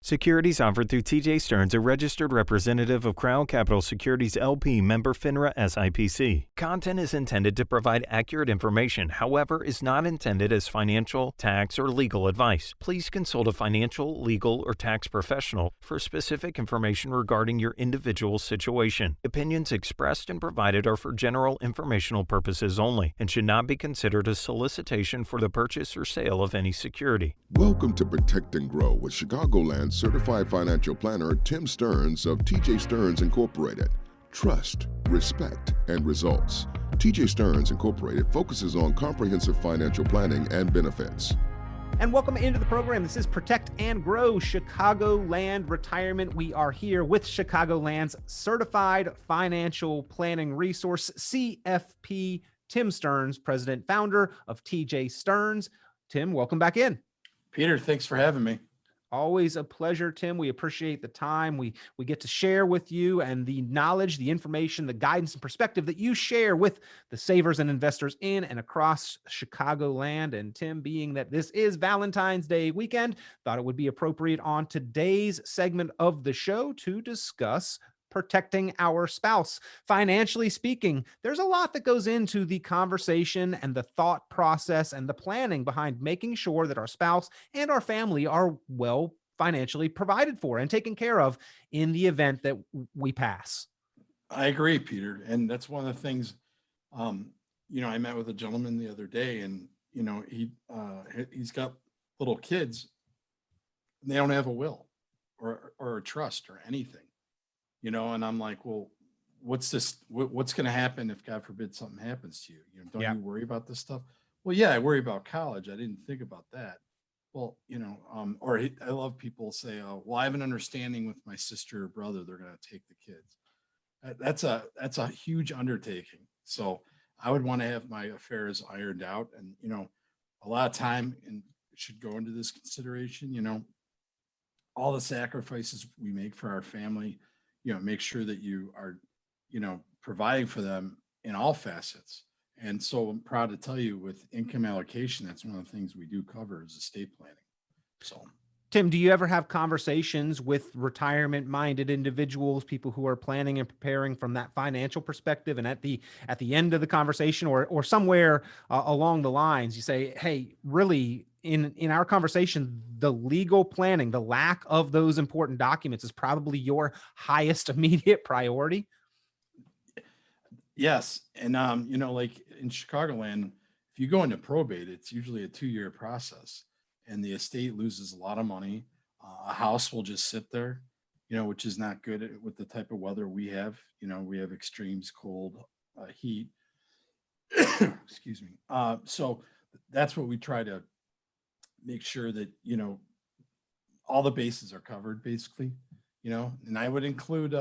Securities offered through TJ Stearns, a registered representative of Crown Capital Securities LP, member FINRA SIPC. Content is intended to provide accurate information, however, is not intended as financial, tax, or legal advice. Please consult a financial, legal, or tax professional for specific information regarding your individual situation. Opinions expressed and provided are for general informational purposes only and should not be considered a solicitation for the purchase or sale of any security. Welcome to Protect and Grow with Chicagoland certified financial planner Tim Stearns of TJ Stearns Incorporated. Trust, respect, and results. TJ Stearns Incorporated focuses on comprehensive financial planning and benefits. And welcome into the program. This is Protect and Grow Chicagoland Retirement. We are here with Chicagoland's certified financial planning resource, CFP, Tim Stearns, president, founder of TJ Stearns. Tim, welcome back in. Peter, thanks for having me. Always a pleasure, Tim. We appreciate the time we get to share with you and the knowledge, the information, the guidance and perspective that you share with the savers and investors in and across Chicagoland. And Tim, being that this is Valentine's Day weekend, thought it would be appropriate on today's segment of the show to discuss protecting our spouse. Financially speaking, there's a lot that goes into the conversation and the thought process and the planning behind making sure that our spouse and our family are well financially provided for and taken care of in the event that we pass. I agree, Peter. And that's one of the things, I met with a gentleman the other day and, he's got little kids. And they don't have a will or a trust or anything. And I'm like, well, what's going to happen if God forbid something happens to you? Don't you worry about this stuff? Well, yeah, I worry about college. I didn't think about that. Well, I love people say, oh, well, I have an understanding with my sister or brother, they're going to take the kids. That's a huge undertaking. So I would want to have my affairs ironed out. And, a lot of time and should go into this consideration, all the sacrifices we make for our family, make sure that you are, providing for them in all facets. And so I'm proud to tell you with income allocation, that's one of the things we do cover is estate planning. So, Tim, do you ever have conversations with retirement-minded individuals, people who are planning and preparing from that financial perspective? And at the end of the conversation or somewhere along the lines, you say, hey, really, in our conversation, the legal planning, the lack of those important documents is probably your highest immediate priority? Yes. And, like in Chicagoland, if you go into probate, it's usually a 2-year process and the estate loses a lot of money. A house will just sit there, which is not good with the type of weather we have. We have extremes, cold, heat. Excuse me. So that's what we try to make sure that, all the bases are covered basically, and I would include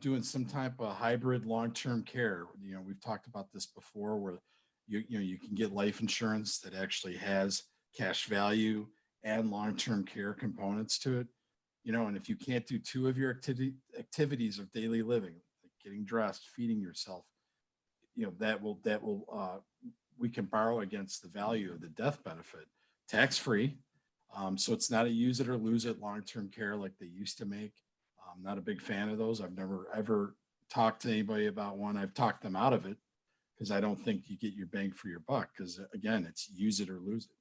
doing some type of hybrid long-term care. We've talked about this before where you can get life insurance that actually has cash value and long-term care components to it, and if you can't do two of your activities of daily living, like getting dressed, feeding yourself, that will we can borrow against the value of the death benefit tax-free. So it's not a use it or lose it long-term care like they used to make. I'm not a big fan of those. I've never ever talked to anybody about one. I've talked them out of it because I don't think you get your bang for your buck because again, it's use it or lose it.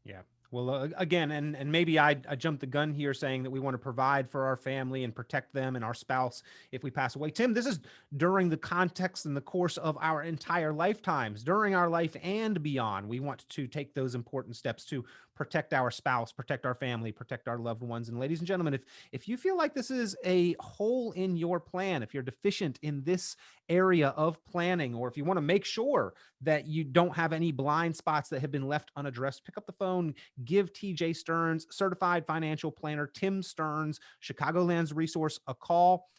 Yeah. Well, again, and maybe I jumped the gun here saying that we want to provide for our family and protect them and our spouse if we pass away. Tim, this is during the context and the course of our entire lifetimes, during our life and beyond. We want to take those important steps to protect our spouse, protect our family, protect our loved ones. And ladies and gentlemen, if you feel like this is a hole in your plan, if you're deficient in this area of planning, or if you want to make sure that you don't have any blind spots that have been left unaddressed, pick up the phone, give TJ Stearns, certified financial planner Tim Stearns, Chicagoland's resource, a call.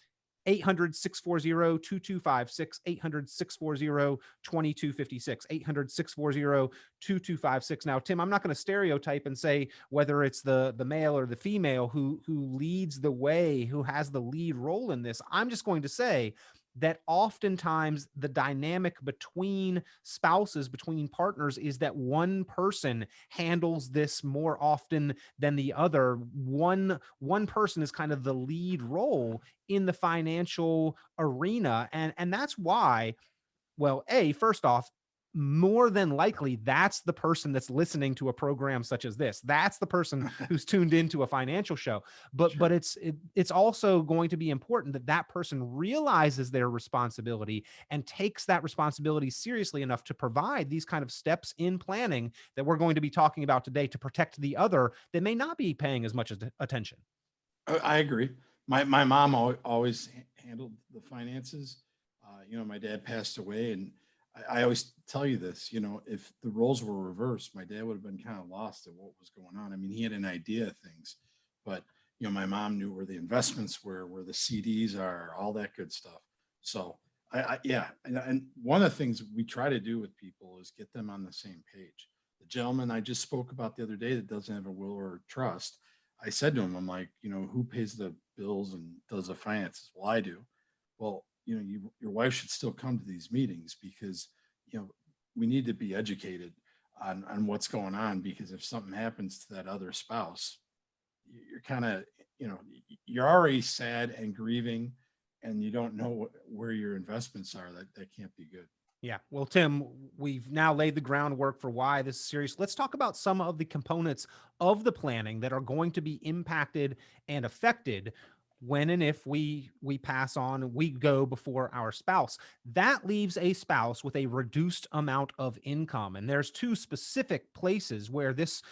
800-640-2256, 800-640-2256, 800-640-2256. Now, Tim, I'm not going to stereotype and say whether it's the male or the female who leads the way, who has the lead role in this. I'm just going to say that oftentimes the dynamic between spouses, between partners, is that one person handles this more often than the other. One person is kind of the lead role in the financial arena. And that's why, well, first off, more than likely, that's the person that's listening to a program such as this. That's the person who's tuned into a financial show. But Sure. it's also going to be important that that person realizes their responsibility and takes that responsibility seriously enough to provide these kind of steps in planning that we're going to be talking about today to protect the other that may not be paying as much attention. I agree. My mom always handled the finances. My dad passed away, and I always tell you this. If the roles were reversed, my dad would have been kind of lost at what was going on. I mean, he had an idea of things, but my mom knew where the investments were, where the CDs are, all that good stuff. So yeah, and one of the things we try to do with people is get them on the same page. The gentleman I just spoke about the other day that doesn't have a will or a trust, I said to him, I'm like, who pays the bills and does the finances? Well, I do. Well, your wife should still come to these meetings because, we need to be educated on what's going on, because if something happens to that other spouse, you're kind of, you're already sad and grieving, and you don't know where your investments are. That can't be good. Yeah. Well, Tim, we've now laid the groundwork for why this is serious. Let's talk about some of the components of the planning that are going to be impacted and affected when and if we pass on, we go before our spouse. That leaves a spouse with a reduced amount of income. And there's two specific places where this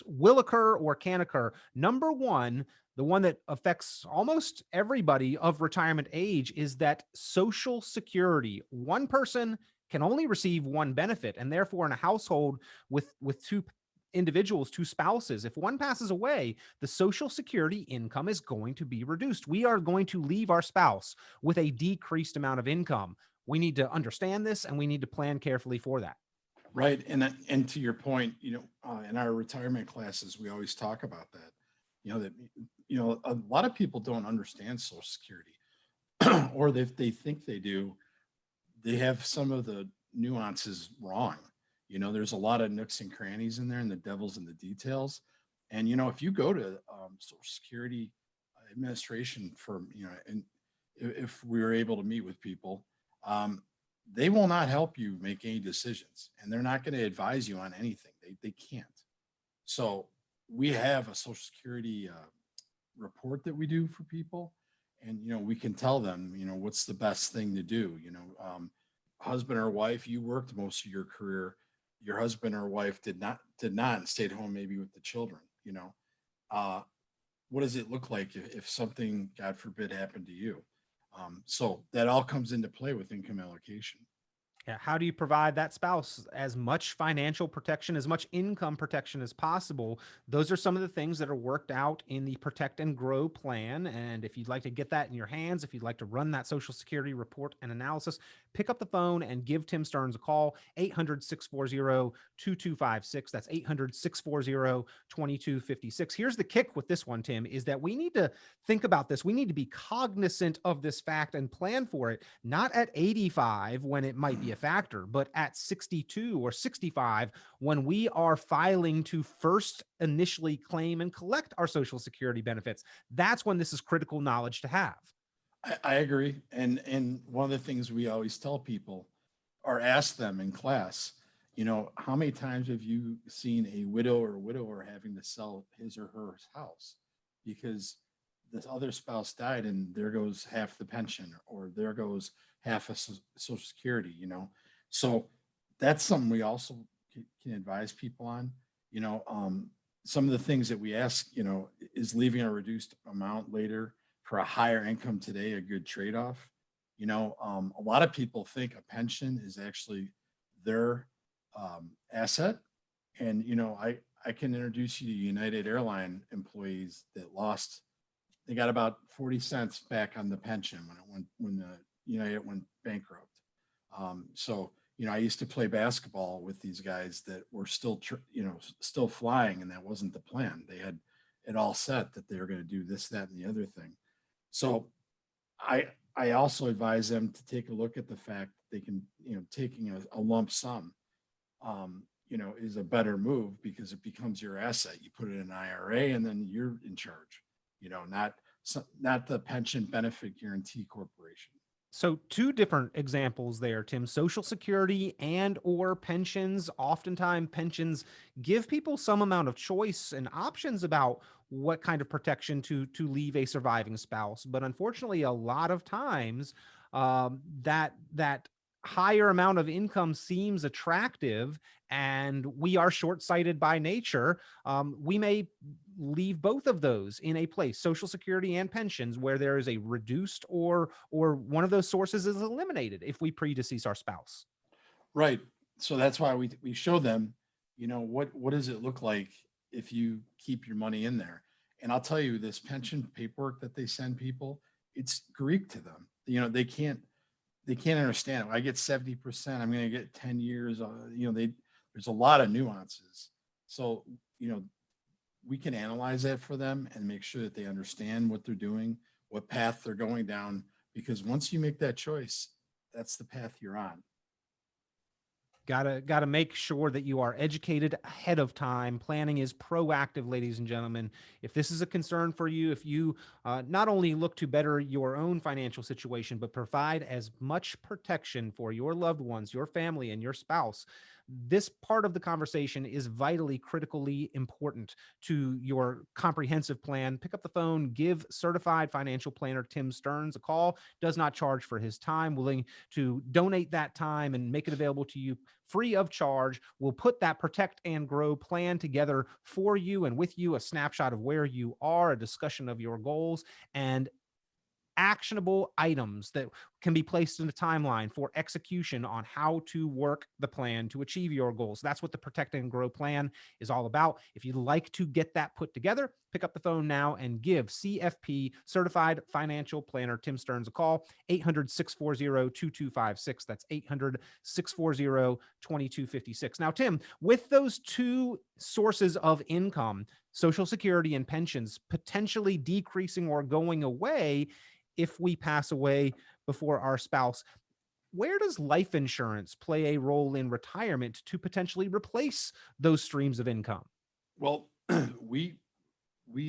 will occur or can occur. Number one, the one that affects almost everybody of retirement age, is that Social Security. One person can only receive one benefit, and therefore in a household with two individuals, two spouses, if one passes away, the Social Security income is going to be reduced. We are going to leave our spouse with a decreased amount of income. We need to understand this, and we need to plan carefully for that. Right. And to your point, in our retirement classes, we always talk about that. A lot of people don't understand Social Security, or if they think they do, they have some of the nuances wrong. There's a lot of nooks and crannies in there, and the devil's in the details. And if you go to Social Security Administration for, and if we were able to meet with people, they will not help you make any decisions, and they're not going to advise you on anything. They can't. So we have a Social Security report that we do for people, and we can tell them what's the best thing to do. Husband or wife, you worked most of your career, your husband or wife did not and stayed home maybe with the children. What does it look like if something, God forbid, happened to you? So that all comes into play with income allocation. Yeah. How do you provide that spouse as much financial protection, as much income protection as possible? Those are some of the things that are worked out in the Protect and Grow plan. And if you'd like to get that in your hands, if you'd like to run that Social Security report and analysis, pick up the phone and give Tim Stearns a call, 800-640-2256. That's 800-640-2256. Here's the kick with this one, Tim, is that we need to think about this. We need to be cognizant of this fact and plan for it, not at 85 when it might be a factor, but at 62 or 65 when we are filing to first initially claim and collect our Social Security benefits. That's when this is critical knowledge to have. I agree. And one of the things we always tell people or ask them in class, how many times have you seen a widow or widower having to sell his or her house because this other spouse died and there goes half the pension, or there goes half of Social Security, So that's something we also can advise people on. Some of the things that we ask, is leaving a reduced amount later for a higher income today a good trade-off? A lot of people think a pension is actually their asset. And, I can introduce you to United Airline employees that they got about 40 cents back on the pension when the United went bankrupt. So, I used to play basketball with these guys that were still flying, and that wasn't the plan. They had it all set that they were going to do this, that, and the other thing. So I also advise them to take a look at the fact that they can, taking a lump sum, is a better move because it becomes your asset. You put it in an IRA and then you're in charge, not the pension benefit guarantee corporation. So two different examples there, Tim. Social Security and or pensions. Oftentimes pensions give people some amount of choice and options about what kind of protection to leave a surviving spouse. But unfortunately, a lot of times that higher amount of income seems attractive, and we are short-sighted by nature. We may leave both of those in a place, Social Security and pensions, where there is a reduced or one of those sources is eliminated if we predecease our spouse. Right. So that's why we show them, what does it look like if you keep your money in there? And I'll tell you, this pension paperwork that they send people, it's Greek to them. They can't understand it. I get 70%, I'm going to get 10 years. There's a lot of nuances. So, we can analyze that for them and make sure that they understand what they're doing, what path they're going down, because once you make that choice, that's the path you're on. Gotta make sure that you are educated ahead of time. Planning is proactive, ladies and gentlemen. If this is a concern for you, if you not only look to better your own financial situation, but provide as much protection for your loved ones, your family, and your spouse, this part of the conversation is vitally, critically important to your comprehensive plan. Pick up the phone, give certified financial planner Tim Stearns a call. Does not charge for his time, willing to donate that time and make it available to you free of charge. We'll put that Protect and Grow plan together for you and with you, a snapshot of where you are, a discussion of your goals, and actionable items that can be placed in the timeline for execution on how to work the plan to achieve your goals. That's what the Protect and Grow plan is all about. If you'd like to get that put together, pick up the phone now and give CFP Certified Financial Planner Tim Stearns a call, 800-640-2256. That's 800-640-2256. Now, Tim, with those two sources of income, Social Security and pensions, potentially decreasing or going away if we pass away before our spouse, where does life insurance play a role in retirement to potentially replace those streams of income? Well, we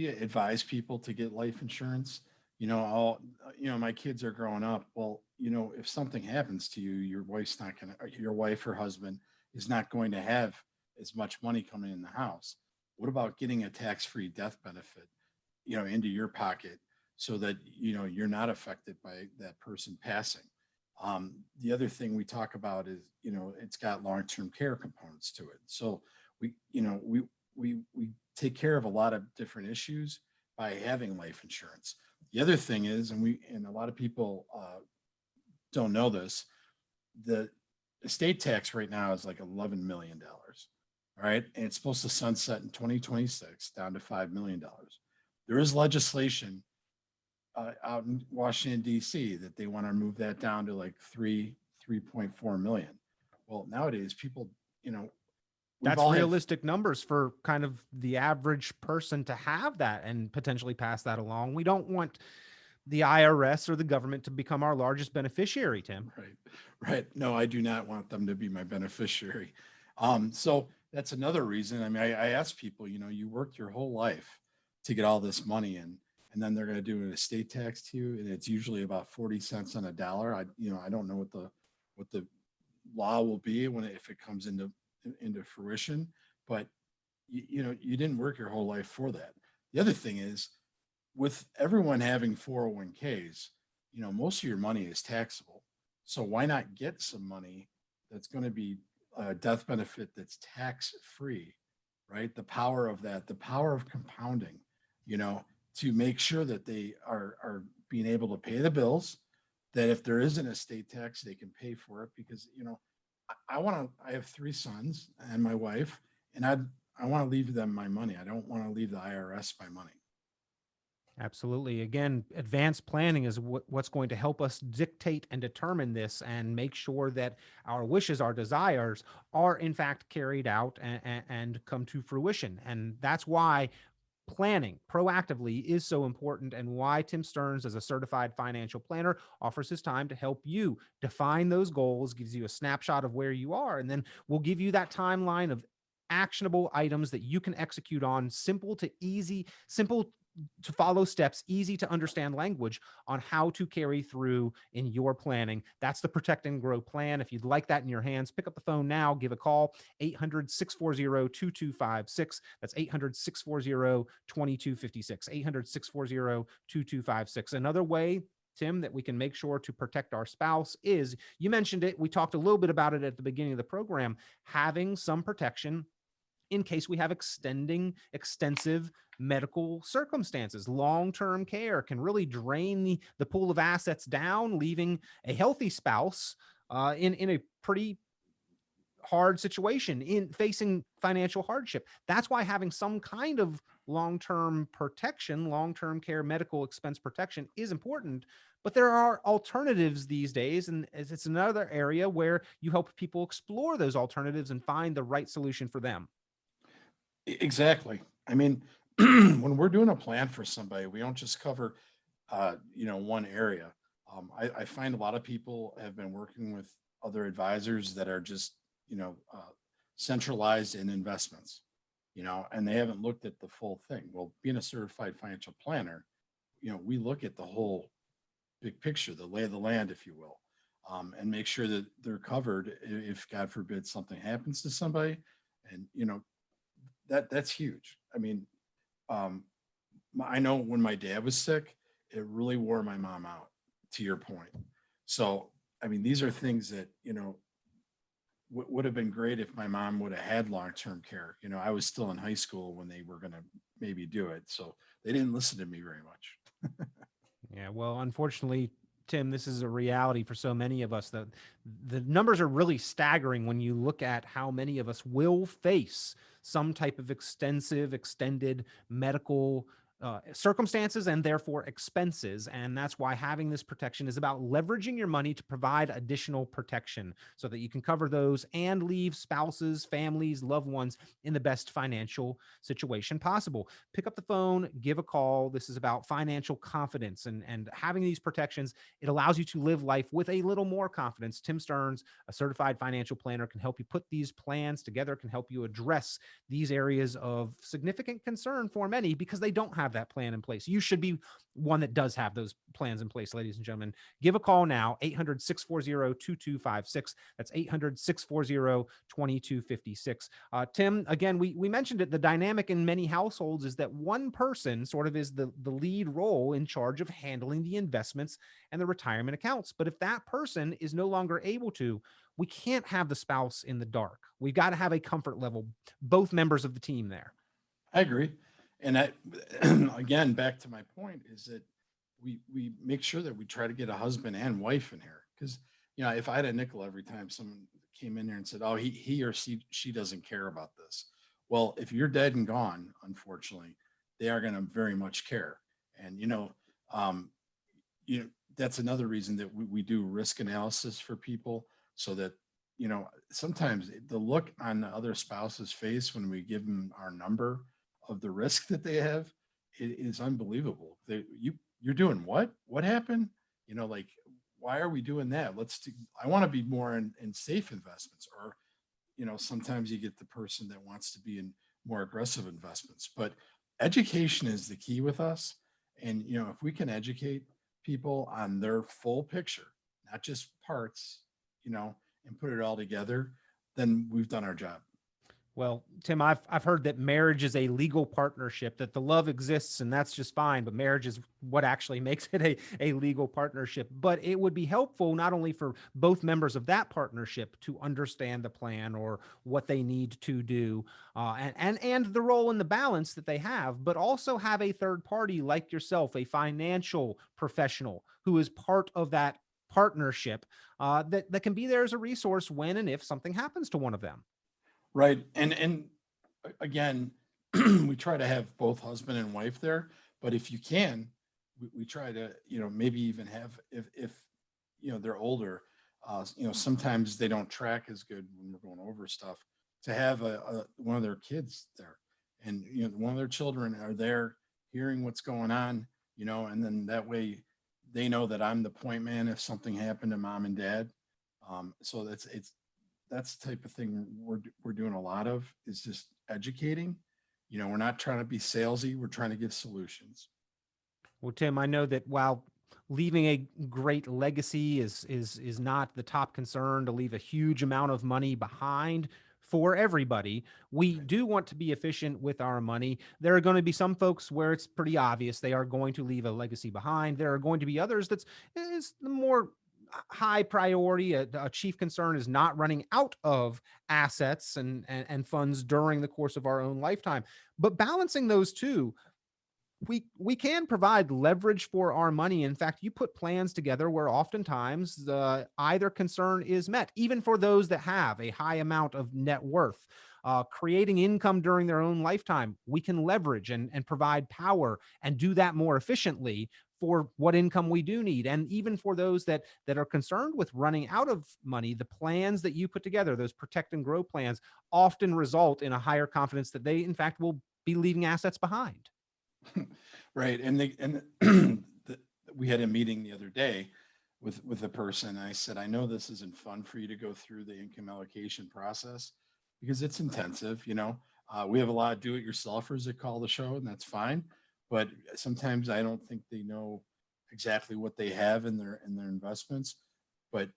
advise people to get life insurance. My kids are growing up. Well, if something happens to you, your wife or husband is not going to have as much money coming in the house. What about getting a tax-free death benefit, into your pocket so that, you're not affected by that person passing? The other thing we talk about is, it's got long-term care components to it. So we take care of a lot of different issues by having life insurance. The other thing is, and a lot of people don't know this, the estate tax right now is like $11 million. All right. And it's supposed to sunset in 2026 down to $5 million. There is legislation out in Washington, D.C. that they want to move that down to like 3.4 million. Well, nowadays people, that's realistic numbers for kind of the average person to have that and potentially pass that along. We don't want the IRS or the government to become our largest beneficiary, Tim. Right. No, I do not want them to be my beneficiary. So that's another reason. I ask people, you worked your whole life to get all this money in, and then they're going to do an estate tax to you, and it's usually about 40 cents on a dollar. I don't know what the law will be if it comes into fruition, but you didn't work your whole life for that. The other thing is, with everyone having 401ks, most of your money is taxable. So why not get some money that's going to be a death benefit that's tax-free, right? The power of that, the power of compounding, to make sure that they are being able to pay the bills, that if there is an estate tax, they can pay for it. Because, I have 3 sons and my wife, and I want to leave them my money. I don't want to leave the IRS my money. Absolutely. Again, advanced planning is what's going to help us dictate and determine this and make sure that our wishes, our desires are in fact carried out and come to fruition. And that's why planning proactively is so important, and why Tim Stearns, as a certified financial planner, offers his time to help you define those goals, gives you a snapshot of where you are, and then we'll give you that timeline of actionable items that you can execute on, simple to follow steps, easy to understand language on how to carry through in your planning. That's the Protect and Grow plan. If you'd like that in your hands, pick up the phone now, give a call, 800-640-2256. That's 800-640-2256, 800-640-2256. Another way, Tim, that we can make sure to protect our spouse is, you mentioned it, we talked a little bit about it at the beginning of the program, having some protection in case we have extensive medical circumstances. Long-term care can really drain the pool of assets down, leaving a healthy spouse in a pretty hard situation, in facing financial hardship. That's why having some kind of long-term protection, long-term care medical expense protection is important. But there are alternatives these days, and it's another area where you help people explore those alternatives and find the right solution for them. Exactly. I mean, when we're doing a plan for somebody, we don't just cover, one area. I find a lot of people have been working with other advisors that are just, centralized in investments, and they haven't looked at the full thing. Well, being a certified financial planner, we look at the whole big picture, the lay of the land, if you will, and make sure that they're covered if, God forbid, something happens to somebody. And, that's huge. I mean, I know when my dad was sick, it really wore my mom out, to your point. So, I mean, these are things that, would have been great if my mom would have had long-term care. I was still in high school when they were going to maybe do it. So they didn't listen to me very much. Yeah, well, unfortunately, Tim, this is a reality for so many of us. That the numbers are really staggering when you look at how many of us will face some type of extended medical circumstances and therefore expenses. And that's why having this protection is about leveraging your money to provide additional protection so that you can cover those and leave spouses, families, loved ones in the best financial situation possible. Pick up the phone, give a call. This is about financial confidence, and having these protections, it allows you to live life with a little more confidence. Tim Stearns, a certified financial planner, can help you put these plans together, can help you address these areas of significant concern for many because they don't have that plan in place. You should be one that does have those plans in place, ladies and gentlemen. Give a call now, 800-640-2256. That's 800-640-2256. Tim, again, we mentioned it. The dynamic in many households is that one person sort of is the lead role in charge of handling the investments and the retirement accounts. But if that person is no longer able to, we can't have the spouse in the dark. We've got to have a comfort level, both members of the team there. I agree. And again, back to my point is that we make sure that we try to get a husband and wife in here. Because, if I had a nickel every time someone came in there and said, oh, he or she doesn't care about this. Well, if you're dead and gone, unfortunately, they are going to very much care. And, that's another reason that we do risk analysis for people, so that, sometimes the look on the other spouse's face when we give them our number of the risk that they have, it is unbelievable. You're doing what happened? Like, why are we doing that? I want to be more in safe investments. Or, sometimes you get the person that wants to be in more aggressive investments. But education is the key with us. And, if we can educate people on their full picture, not just parts, and put it all together, then we've done our job. Well, Tim, I've heard that marriage is a legal partnership, that the love exists and that's just fine, but marriage is what actually makes it a legal partnership. But it would be helpful not only for both members of that partnership to understand the plan or what they need to do, and the role and the balance that they have, but also have a third party like yourself, a financial professional who is part of that partnership, that can be there as a resource when and if something happens to one of them. Right. And again, we try to have both husband and wife there, but if you can, we try to, maybe even have, if they're older, sometimes they don't track as good when we're going over stuff, to have one of their kids there. and one of their children are there hearing what's going on, and then that way they know that I'm the point man if something happened to mom and dad. So that's the type of thing we're doing a lot of, is just educating. We're not trying to be salesy. We're trying to give solutions. Well, Tim, I know that while leaving a great legacy is not the top concern, to leave a huge amount of money behind for everybody, we do want to be efficient with our money. There are going to be some folks where it's pretty obvious they are going to leave a legacy behind. There are going to be others that's is the more high priority. A chief concern is not running out of assets and funds during the course of our own lifetime. But balancing those two, we can provide leverage for our money. In fact, you put plans together where oftentimes either concern is met, even for those that have a high amount of net worth. Creating income during their own lifetime, we can leverage and provide power and do that more efficiently for what income we do need. And even for those that are concerned with running out of money, the plans that you put together, those protect and grow plans, often result in a higher confidence that they, in fact, will be leaving assets behind. Right. We had a meeting the other day with a person. And I said, I know this isn't fun for you to go through the income allocation process because it's intensive. We have a lot of do-it-yourselfers that call the show, and that's fine. But sometimes I don't think they know exactly what they have in their investments. But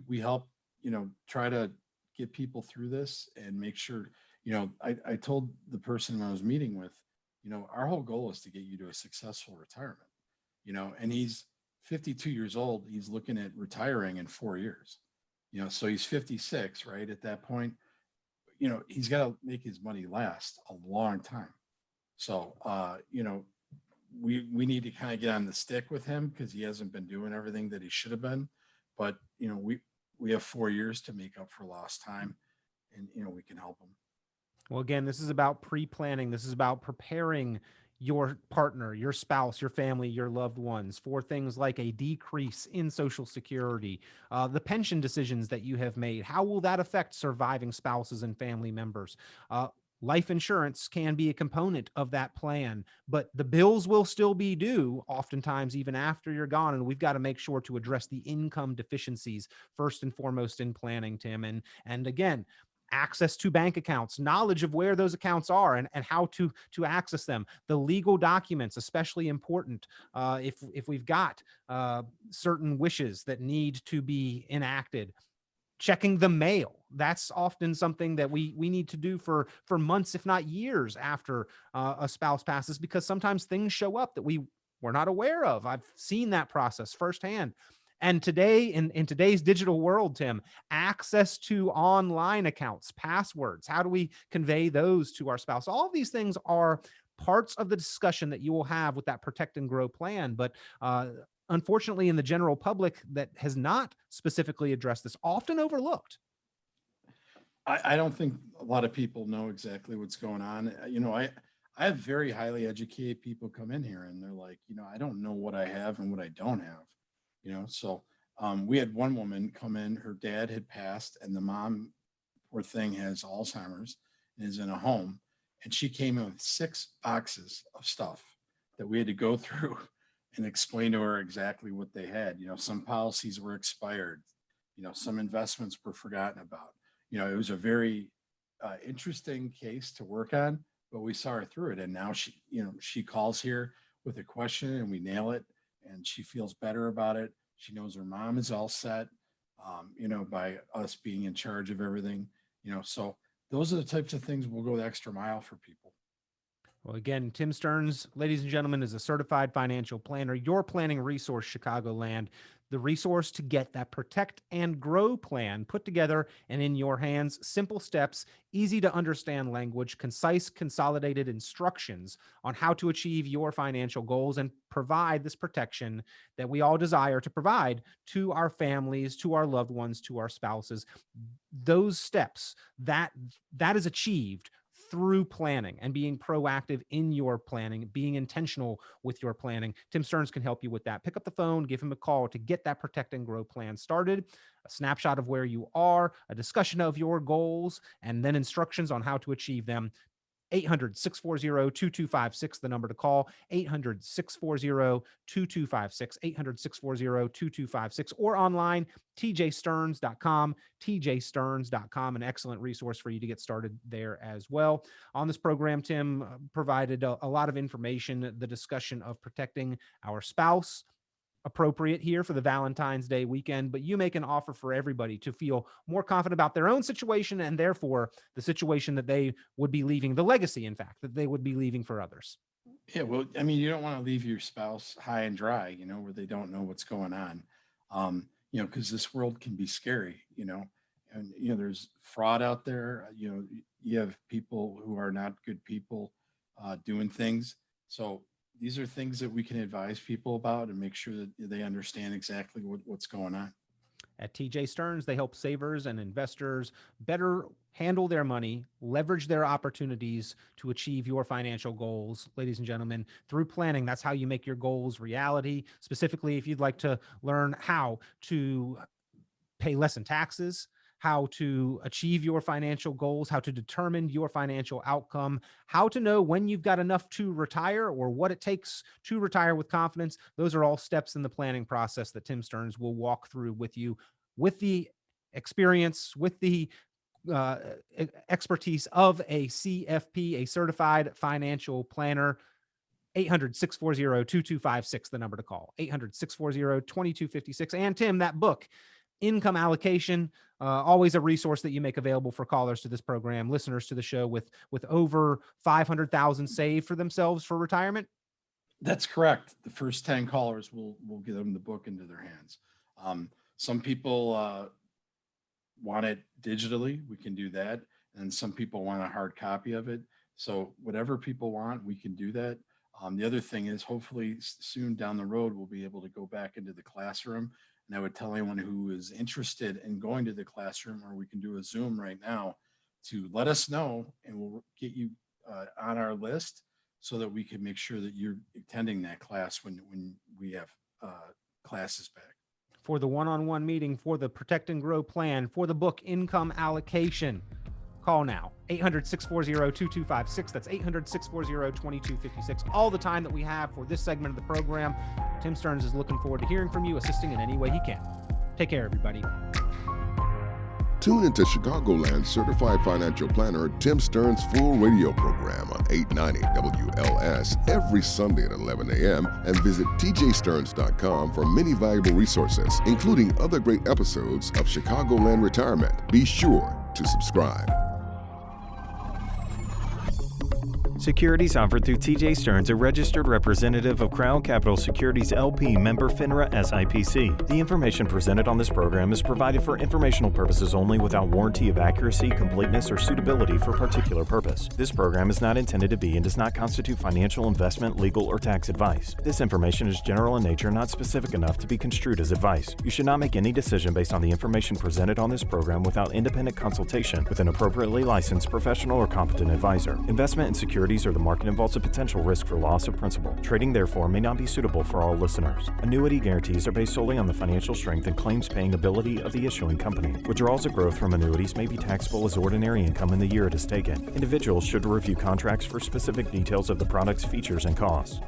we help, try to get people through this and make sure, I told the person I was meeting with, our whole goal is to get you to a successful retirement, and he's 52 years old. He's looking at retiring in 4 years, so he's 56, right? At that point, he's got to make his money last a long time. So, we need to kind of get on the stick with him because he hasn't been doing everything that he should have been. But, we have 4 years to make up for lost time, and, we can help him. Well, again, this is about pre-planning. This is about preparing your partner, your spouse, your family, your loved ones for things like a decrease in Social Security, the pension decisions that you have made. How will that affect surviving spouses and family members? Life insurance can be a component of that plan, but the bills will still be due oftentimes even after you're gone. And we've got to make sure to address the income deficiencies first and foremost in planning, Tim. And again, access to bank accounts, knowledge of where those accounts are and how to access them. The legal documents, especially important. If we've got certain wishes that need to be enacted, checking the mail. That's often something that we need to do for months, if not years after a spouse passes, because sometimes things show up that we're not aware of. I've seen that process firsthand. And today, in today's digital world, Tim, access to online accounts, passwords, how do we convey those to our spouse? All of these things are parts of the discussion that you will have with that protect and grow plan. But unfortunately, in the general public that has not specifically addressed this, often overlooked. I don't think a lot of people know exactly what's going on. I have very highly educated people come in here and they're like, I don't know what I have and what I don't have. So we had one woman come in, her dad had passed and the mom, poor thing, has Alzheimer's and is in a home. And she came in with 6 boxes of stuff that we had to go through and explain to her exactly what they had. Some policies were expired, some investments were forgotten about. It was a very interesting case to work on, but we saw her through it. And now she calls here with a question and we nail it. And she feels better about it. She knows her mom is all set, by us being in charge of everything, so those are the types of things we'll go the extra mile for people. Well, again, Tim Stearns, ladies and gentlemen, is a certified financial planner, your planning resource, Chicagoland, the resource to get that protect and grow plan put together and in your hands. Simple steps, easy to understand language, concise, consolidated instructions on how to achieve your financial goals and provide this protection that we all desire to provide to our families, to our loved ones, to our spouses. Those steps, that is achieved through planning and being proactive in your planning, being intentional with your planning. Tim Stearns can help you with that. Pick up the phone, give him a call to get that protect and grow plan started, a snapshot of where you are, a discussion of your goals, and then instructions on how to achieve them. 800-640-2256, the number to call, 800-640-2256, 800-640-2256, or online, tjstearns.com, tjstearns.com, an excellent resource for you to get started there as well. On this program, Tim provided a lot of information, the discussion of protecting our spouse, appropriate here for the Valentine's Day weekend, but you make an offer for everybody to feel more confident about their own situation and therefore the situation that they would be leaving, the legacy, in fact, that they would be leaving for others. Yeah, well, I mean, you don't want to leave your spouse high and dry, where they don't know what's going on. Because this world can be scary, and, there's fraud out there. You have people who are not good people doing things. So these are things that we can advise people about and make sure that they understand exactly what's going on. At TJ Stearns, they help savers and investors better handle their money, leverage their opportunities to achieve your financial goals. Ladies and gentlemen, through planning, that's how you make your goals reality. Specifically, if you'd like to learn how to pay less in taxes, how to achieve your financial goals, how to determine your financial outcome, how to know when you've got enough to retire or what it takes to retire with confidence. Those are all steps in the planning process that Tim Stearns will walk through with you, with the experience, with the expertise of a CFP, a certified financial planner. 800-640-2256, the number to call, 800-640-2256. And Tim, that book, Income Allocation, always a resource that you make available for callers to this program, listeners to the show, with over 500,000 saved for themselves for retirement. That's correct. The first 10 callers will get them the book into their hands. Some people want it digitally. We can do that. And some people want a hard copy of it. So whatever people want, we can do that. The other thing is, hopefully soon down the road, we'll be able to go back into the classroom. And I would tell anyone who is interested in going to the classroom, or we can do a Zoom right now, to let us know, and we'll get you on our list so that we can make sure that you're attending that class when we have classes back. For the one-on-one meeting, for the Protect and Grow plan, for the book Income Allocation, call now, 800-640-2256. That's 800-640-2256. All the time that we have for this segment of the program. Tim Stearns is looking forward to hearing from you, assisting in any way he can. Take care, everybody. Tune into Chicagoland certified financial planner Tim Stearns' full radio program on 890 WLS every Sunday at 11 a.m. and visit tjstearns.com for many valuable resources, including other great episodes of Chicagoland Retirement. Be sure to subscribe. Securities offered through TJ Stearns, a registered representative of Crown Capital Securities LP, member FINRA SIPC. The information presented on this program is provided for informational purposes only, without warranty of accuracy, completeness, or suitability for particular purpose. This program is not intended to be and does not constitute financial, investment, legal, or tax advice. This information is general in nature, not specific enough to be construed as advice. You should not make any decision based on the information presented on this program without independent consultation with an appropriately licensed professional or competent advisor. Investment in securities or the market involves a potential risk for loss of principal. Trading, therefore, may not be suitable for all listeners. Annuity guarantees are based solely on the financial strength and claims-paying ability of the issuing company. Withdrawals of growth from annuities may be taxable as ordinary income in the year it is taken. Individuals should review contracts for specific details of the product's features and costs.